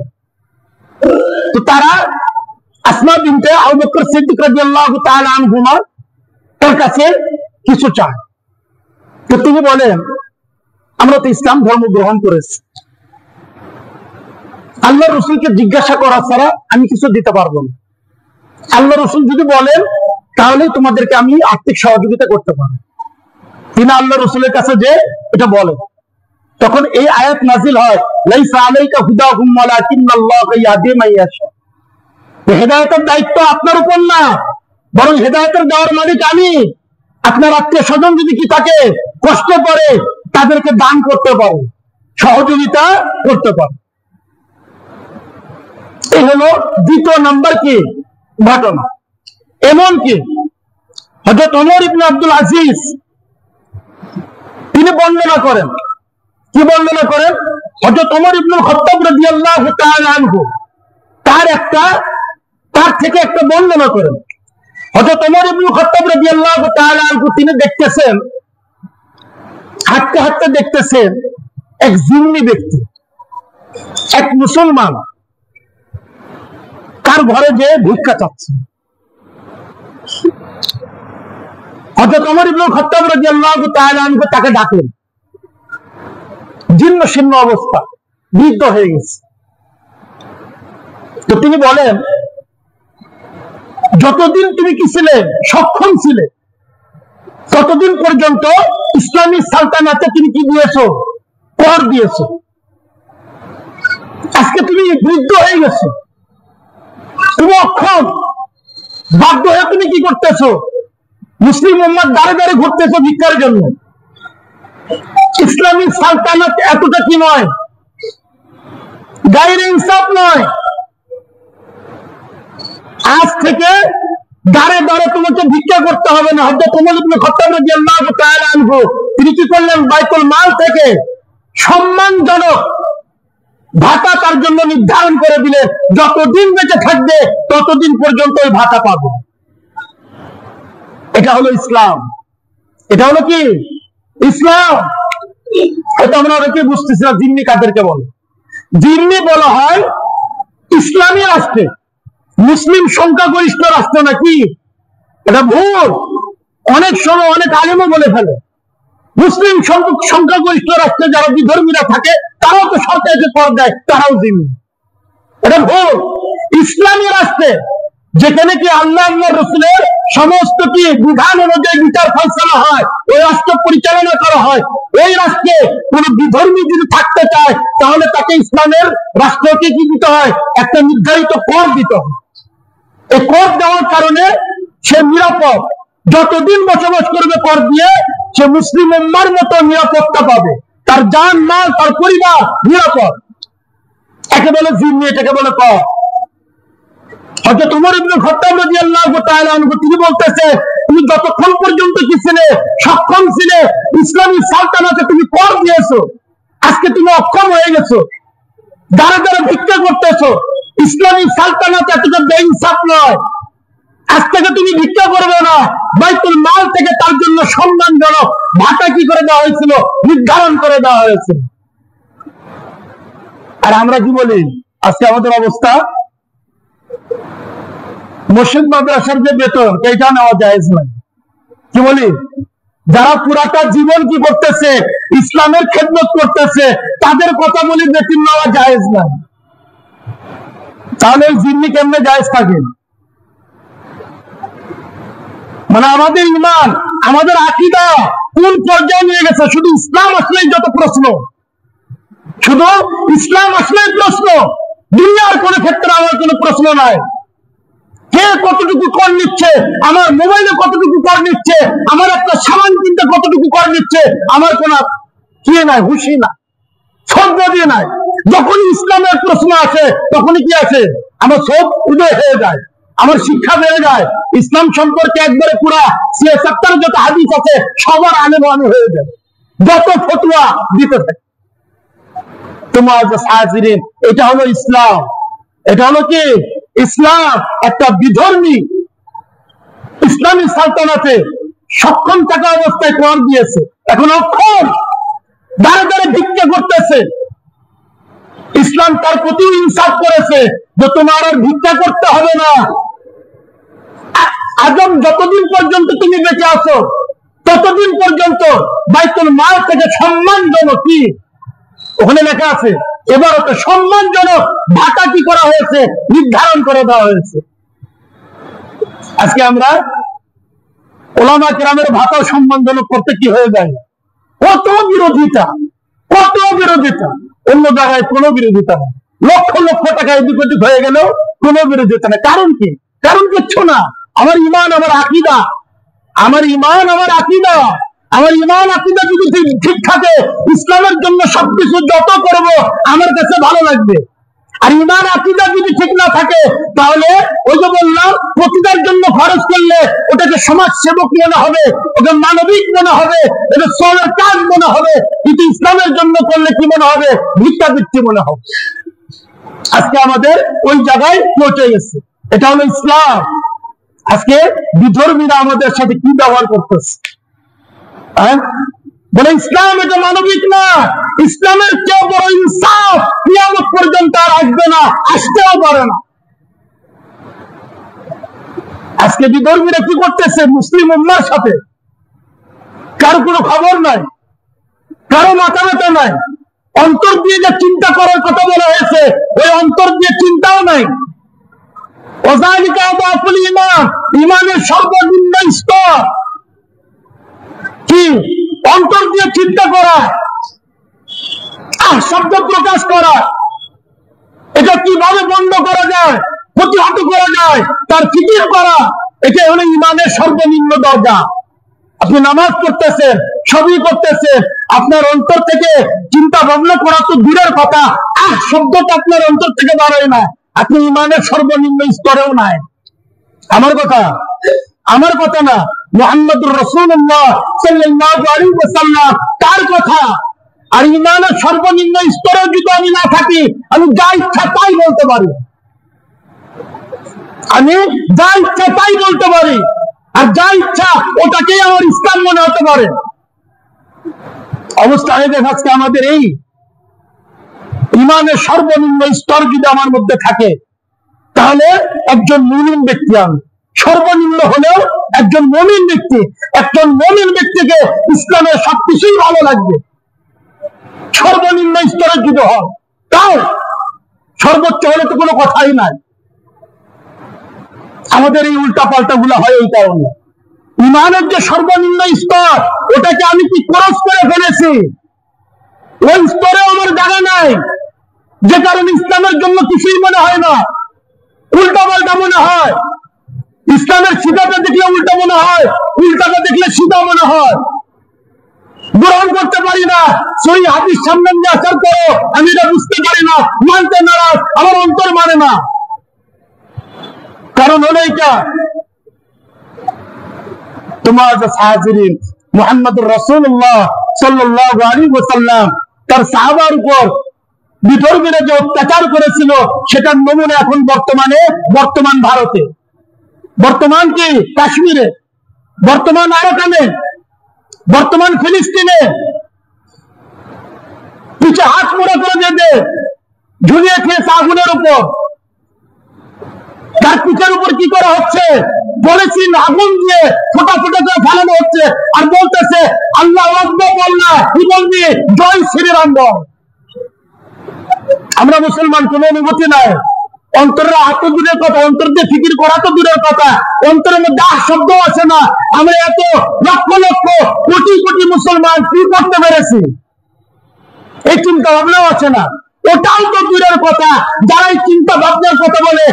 তো তারা আসমা বিনতে আবু বকর সিদ্দিক রাদিয়াল্লাহু তাআলা আনহুমা তার কাছে কিছু চায়। তো তিনি বলেন, আমরা তো ইসলাম ধর্ম গ্রহণ করেছি, আল্লাহ রসুলকে জিজ্ঞাসা করা ছাড়া আমি কিছু দিতে পারবো না। আল্লাহ রসুল যদি বলেন তাহলে তোমাদেরকে আমি আর্থিক সহযোগিতা করতে পারবো। তিনি আল্লাহ রসুলের কাছে যে এটা বলেন। তখন এই আয়াত নাজিল হয়, লাইসা আলাইকা হুদাহুম ওয়ালাকিন্নাল্লাহা ইয়াহদি মান ইয়াশা। হেদায়েতের দায়িত্ব আপনার উপর না, বরং হেদায়েতের দেওয়ার মালিক আমি। আপনার আত্মীয় স্বজন যদি কি থাকে কষ্ট করে, তাদেরকে দান করতে পারে, সহযোগিতা করতে পারে। এই হলো দ্বিতীয় নাম্বার কি ঘটনা। এমনকি হযরত ওমর ইবনে আব্দুল আজিজ তিনি বর্ণনা করেন, কি বর্ণনা করেন? হযরত ওমর ইবনুল খাত্তাব রাদিয়াল্লাহু তাআলা আনহু তার থেকে একটা বর্ণনা করেন। হযরত ওমর ইবনুল খাত্তাব রাদিয়াল্লাহু তাআলা আনহু তিনি দেখতেছেন, হাঁটতে হাঁটতে দেখতেছেন এক জিম্মি ব্যক্তি, এক মুসলমান তার ঘরে যে ভিক্ষা চাচ্ছে। হযরত ওমর ইবনুল খাত্তাব রাদিয়াল্লাহু তাআলা আনহু তাকে ডাকলেন। জীর্ণ শীর্ণ অবস্থা, বৃদ্ধ হয়ে গেছে। তো তিনি বলেন, যতদিন তুমি কি ছিলে, সক্ষম ছিলে, ততদিন পর্যন্ত ইসলামী সালতানাতে তুমি কি দিয়েছো? কর দিয়েছো। আজকে তুমি বৃদ্ধ হয়ে গেছো, তুমি অক্ষম, বাধ্য হয়ে তুমি কি করতেছো? মুসলিম উম্মাহ দাঁড়ে দাঁড়ে ঘুরতেছো ভিক্ষার জন্য। ইসলামী সালতানাত এতটা কি নয়, গায়ের ইনসাফ নয়। আজ থেকে দাঁড়ে দাঁড়ে তোমাকে ভিক্ষা করতে হবে না। হযরত ওমর ইবনে খাত্তাব রাদিয়াল্লাহু তাআলা আনহু তিনি কি করলেন? বাইতুল মাল থেকে সম্মানজনক ভাতা তার জন্য নির্ধারণ করে দিলেন। যতদিন বেঁচে থাকবে ততদিন পর্যন্ত ওই ভাতা পাবে। এটা হলো ইসলাম। এটা হলো কি ইসলাম। এটা আমরা অনেকে বুঝতেছি না, জিম্মি কাদেরকে বলে? জিম্মি বলা হয় ইসলামী রাষ্ট্রে, মুসলিম সংখ্যাগরিষ্ঠ রাষ্ট্র নাকি? এটা ভুল। অনেক সময় অনেক আলেমও বলে ফেলে মুসলিম সংখ্যাগরিষ্ঠ রাষ্ট্রে যারা বিধর্মীরা থাকে তারাও তো সরকারকে কর দেয়, তারাও জিম্মি। এটা ভুল। ইসলামী রাষ্ট্রে যেখানে কি আল্লাহ রাসূলের সমস্ত কি বিধান অনুযায়ী বিচার ফয়সালা হয়, ওই রাষ্ট্র পরিচালনা করা হয়, ওই রাষ্ট্রে কোন বিধর্মী যদি থাকতে চায় তাহলে তাকে ইসলামের রাষ্ট্রকে কি দিতে হয়? একটা নির্ধারিত কর দিতে হয়। এই কর দেওয়ার কারণে সে নিরাপদ। যতদিন বসবাস করবে কর দিয়ে, সে মুসলিম উম্মাহর মতো নিরাপত্তা পাবে, তার জান মাল তার পরিবার নিরাপদ। একে বলে জিম্মি, এটাকে বলে কর। হযরত ওমর ইবনে খাত্তাব রাদিয়াল্লাহু তাআলা আনহু তিনি বলতেছে, তুমি যতক্ষণ পর্যন্ত কি ছিলে, সক্ষম ছিলে, ইসলামী সালতানাতে তুমি কর দিয়েছো। আজকে তুমি অক্ষম হয়ে গেছো, দাঁড়ে দাঁড়ে ভিক্ষা করতেছো। ইসলামী সালতানাতে এতটা বেইনসাফ নয়। আজ থেকে তুমি ভিক্ষা করবে না, বাইতুল মাল থেকে তার জন্য সম্মানজনক ভাতা কি করে দেওয়া হয়েছিল? নির্ধারণ করে দেওয়া হয়েছিল। আর আমরা কি বলি আজকে আমাদের অবস্থা? মসজিদ মাদ্রাসার যে বেতন, এটা নেওয়া জায়েজ নয়। কি বলি? যারা পুরাটা জীবন কি করতেছে, ইসলামের খেদমত করতেছে, তাদের কথা বলি বেতন নেওয়া জায়েজ নয়। তাহলে জিম্মি কেমনে জায়েজ থাকে? মানে আমাদের ঈমান, আমাদের আকীদা কোন পর্যায়ে নিয়ে গেছে? শুধু ইসলাম আসলেই যত প্রশ্ন, শুধু ইসলাম আসলেই প্রশ্ন, দুনিয়ার কোন ক্ষেত্রে আমার কোনো প্রশ্ন নাই। কে কতটুকু কর নিচ্ছে, আমার মোবাইলে কতটুকু কর নিচ্ছে, আমার একটা সামান কিনতে কতটুকু কর নিচ্ছে, আমার কোন কি নাই, হুঁশি না, শ্রদ্ধা দিয়ে নাই। যখনই ইসলামের প্রশ্ন আসে তখনই কি আসে? আমার সব উদয় হয়ে যায়, আমার শিক্ষা বেড়ে যায়। ইসলাম সম্পর্কে একবারে পুরা ৭৬ যত হাদিস আছে সবার আলেম আমি হয়ে যায়, যত ফতোয়া দিতে থাকে। তোমার হাজিরিন, এটা হলো ইসলাম। এটা হলো কি ইসলাম? একটা বিধর্মী ইসলামী সালতানাতে সক্ষম থাকা অবস্থায় কর দিয়েছে, এখন অক্ষম, দাঁড়ে দাঁড়ে ভিক্ষা করতেছে। ইসলাম তার প্রতি ইনসাফ করেছে যে তোমার আর ভিক্ষা করতে হবে না। আজম যতদিন পর্যন্ত তুমি বেঁচে আছো ততদিন পর্যন্ত বাইতুল মাল থেকে সম্মানজনক কি ওখানে লেখা আছে, এবার ওকে সম্মানজনক ভাতা কি করা হয়েছে? নির্ধারণ করে দেওয়া হয়েছে। আজকে আমরা ওলামা কেরামের ভাতা সম্মানজনক করতে কি হয়ে যায়? কত বিরোধিতা, কত বিরোধিতা, অন্য জায়গায় কোনো বিরোধিতা নেই, লক্ষ লক্ষ টাকা এদিক ওদিক হয়ে গেলেও কোনো বিরোধিতা নেই। কারণ কি? কারণ কিচ্ছু না। আমার ইমান, আমার আকীদা, আমার ইমান, আমার আকীদা, আমার ইমান আকীদা যদি ঠিক থাকে, ইসলামের জন্য সবকিছু যত করব আমার কাছে ভালো লাগবে। আর ইমান আকীদা যদি ঠিক না থাকে, তাহলে ওই যে বললাম, প্রতিটার জন্য খরচ করলে ওটাকে সমাজ সেবক মনে হবে, ওকে মানবিক মনে হবে, এটা সবের কাজ মনে হবে। কিন্তু ইসলামের জন্য করলে কি মনে হবে? ভিক্ষাবৃত্তি মনে হবে। আজকে আমাদের ওই জায়গায় পৌঁছে গেছে। এটা হলো ইসলাম। আজকে বিধর্মীরা আমাদের সাথে কি ব্যবহার করতেছে? বলে ইসলাম এটা মানবিক না, ইসলামের চেয়ে বড় ইনসাফ কিয়ামত পর্যন্ত আর আসবে না, আসতেও পারে না। আজকে বিধর্মীরা কি করতেছে মুসলিম উম্মার সাথে? কারো কোনো খবর নাই, কারো মাথা ব্যথা নাই। অন্তর দিয়ে যে চিন্তা করার কথা বলা হয়েছে, ওই অন্তর দিয়ে চিন্তাও নাই। ইমানের সর্বনিম্ন স্তর কি? অন্তর দিয়ে চিন্তা করা, শব্দ প্রকাশ করা। এটা কিভাবে বন্ধ করা যায়, প্রতিহত করা যায়, তার ফিকির করা, এটা হলো ইমানের সর্বনিম্ন দরজা। আপনি নামাজ পড়তেছেন, সবই করতেছেন, আপনার অন্তর থেকে চিন্তা ভাবনা করা তো দূরের কথা, শব্দটা আপনার অন্তর থেকে বাড়ায় না, আপনি ইমানের সর্বনিম্ন স্তরেও নাই। আমার কথা, আমার কথা না, মুহাম্মদুর রাসূলুল্লাহ সাল্লাল্লাহু আলাইহি ওয়াসাল্লাম তার কথা। আর ইমানের সর্বনিম্ন স্তরে যদি আমি না থাকি, আমি যা ইচ্ছা তাই বলতে পারি, আমি যা ইচ্ছা তাই বলতে পারি, আর যা ইচ্ছা ওটাকেই আমার ইসলাম মনে হতে পারে। অবস্থা হয়ে গেছে আজকে আমাদের এই। ইমানের সর্বনিম্ন স্তর যদি আমার মধ্যে থাকে, তাহলে একজন মুমিন ব্যক্তি, আমি সর্বনিম্ন হলেও একজন মুমিন ব্যক্তি, একজন মুমিন ব্যক্তিকে ইসলামের সবকিছুই ভালো লাগবে। সর্বনিম্ন স্তরে যদি হয়, তাও সর্বোচ্চ হলে তো কোনো কথাই নাই। আমাদের এই উল্টা পাল্টা গুলো হয় এই কারণে। ইমানের যে সর্বনিম্ন স্তর, ওটাকে আমি কি ক্রস করে ফেলেছি, ওই স্তরে আমার জায়গা নাই, যে কারণে ইসলামের জন্য কিছুই মনে হয় না, উল্টা পাল্টা মনে হয়। ইসলামের সিধাটা দেখলে উল্টা মনে হয়, উল্টাটা দেখলে সিধা মনে হয়। গ্রহণ করতে পারি না, সহি হাদিস সামনে নিয়ে আসার পরও আমি এটা বুঝতে পারি না, মানতে নারাজ, আমার অন্তর মানে না। কারণ হলো এইটা, তোমার হাজিরিন, মুহাম্মদুর রাসূলুল্লাহ সাল্লাল্লাহু আলাইহি ওয়াসাল্লাম তার সাহাবার উপর বিধর্মীরা যে অত্যাচার করেছিল, সেটার নমুনা এখন বর্তমান ভারতে, বর্তমান কি কাশ্মীরে, বর্তমান আরাকানে, বর্তমান ফিলিস্তিনে পিছে হাত মোড়া করে বেঁধে ঝুলিয়ে খেয়েছে আগুনের উপর। তার পিঠের উপর কি করা হচ্ছে? পলিথিন আগুন দিয়ে ফোটা ফোটা করে ফেলানো হচ্ছে, আর বলতেছে আল্লাহু আকবার বল না, কি বলবি? জয় শ্রীরাম বল। আমরা মুসলমান, কোন অনুভূতি নাই, অন্তরের এত দূরের কথা, অন্তর দিয়ে ফিকির করা তো দূরের কথা, অন্তরের মধ্যে শব্দ আছে না। আমরা এত লক্ষ লক্ষ কোটি কোটি মুসলমান কি করতে পেরেছি, এই চিন্তা ভাবনাও আছে না। ওটাও তো দূরের কথা, যারা এই চিন্তা ভাবনার কথা বলে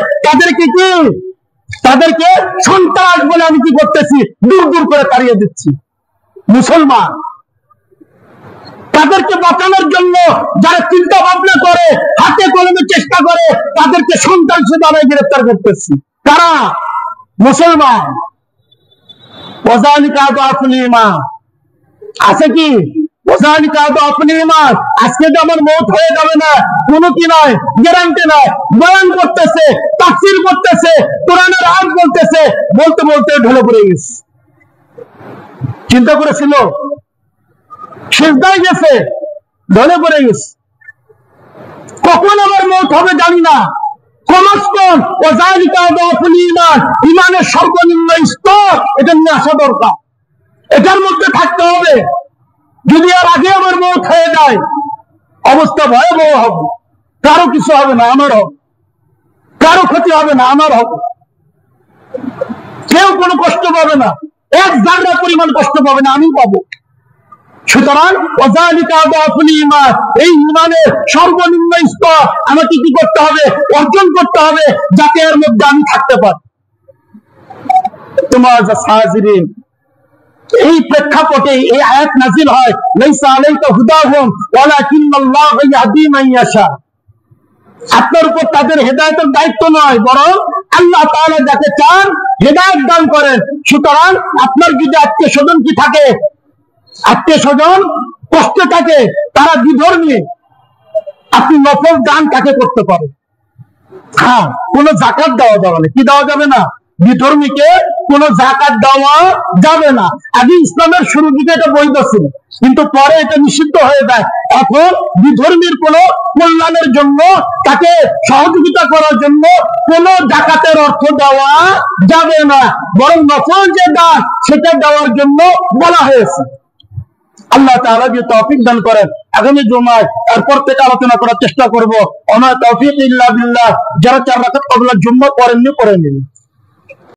তাদেরকে সন্ত্রাস বলে আমি কি করতেছি, দূর দূর করে তাড়িয়ে দিচ্ছি। মুসলমান তাদেরকে বাঁচানোর জন্য যারা চিন্তা ভাবনা করে, হাতে কলমে চেষ্টা করে, তাদেরকে সন্ত্রাসী দ্বারাই গ্রেফতার করতেছি। কারা? মুসলমান। আছে কি? আজকে যে আমার মৌত হয়ে যাবে না, কোনো কি নয়, গ্যারান্টি নয়। বয়ান করতেছে, তাফসীর করতেছে, কোরআনের আয়াত বলতেছে, বলতে বলতে ঢলে পড়ে গেছে। চিন্তা করেছিল, সিজদায় গেছে, ঢলে পড়ে গেছে। কখন আমার মৌত হবে জানি না। কমসকম ইমানের সর্বনিম্ন স্তর, এটা নিয়ে আসা দরকার, এটার মধ্যে থাকতে হবে। যদি আর আগে আমার মৌত হয়ে যায়, অবস্থা ভয়াবহ হবে। কারো কিছু হবে না, আমার হবে, কারো ক্ষতি হবে না, আমার হবে। কেউ কোনো কষ্ট পাবে না, এক জায়গা পরিমাণ কষ্ট পাবে না, আমি পাবো। সুতরাং এই ইমানের সর্বনিম্ন স্তর আমাকে কি করতে হবে, অর্জন করতে হবে, যাতে এর মধ্যে আমি থাকতে পারি। তোমার হাজিরিন, এই প্রেক্ষাপটে এই আয়াত নাজিল হয়, লাইসা আলাইকা হুদাহুম ওয়ালাকিন্নাল্লাহু ইয়াহদি মান ইয়াশা। আপনার উপর তাদের হেদায়েতের দায়িত্ব নয়, বরং আল্লাহ তাআলা যাকে চান হেদায়েত দান করেন। সুতরাং আপনার যদি আত্মীয় স্বজন কি থাকে, আত্মীয় স্বজন কষ্টে থাকে, তারা বিধর্মী, আপনি নফল দান তাকে করতে পারেন। হ্যাঁ, কোন জাকাত দেওয়া যাবে না। কি দেওয়া যাবে না? বিধর্মীকে কোন জাকাত দেওয়া যাবে না। আগে ইসলামের শুরু দিকে এটা বৈধ ছিল, কিন্তু পরে এটা নিষিদ্ধ হয়ে যায়। এখন বিধর্মীর কোন কল্যাণের জন্য, তাকে সহযোগিতা করার জন্য কোন জাকাতের অর্থ দেওয়া যাবে না, বরং নফল যে দান সেটা দেওয়ার জন্য বলা হয়েছে। আল্লাহ তাআলা যে তৌফিক দান করেন। আগামী জুমায় এরপর থেকে আলোচনা করার চেষ্টা করবো। ওমা তৌফিক ইল্লা বিল্লাহ। যারা 4 রাকাত ক্বাবলা জুম্মা পড়েননি, পড়ে নিন।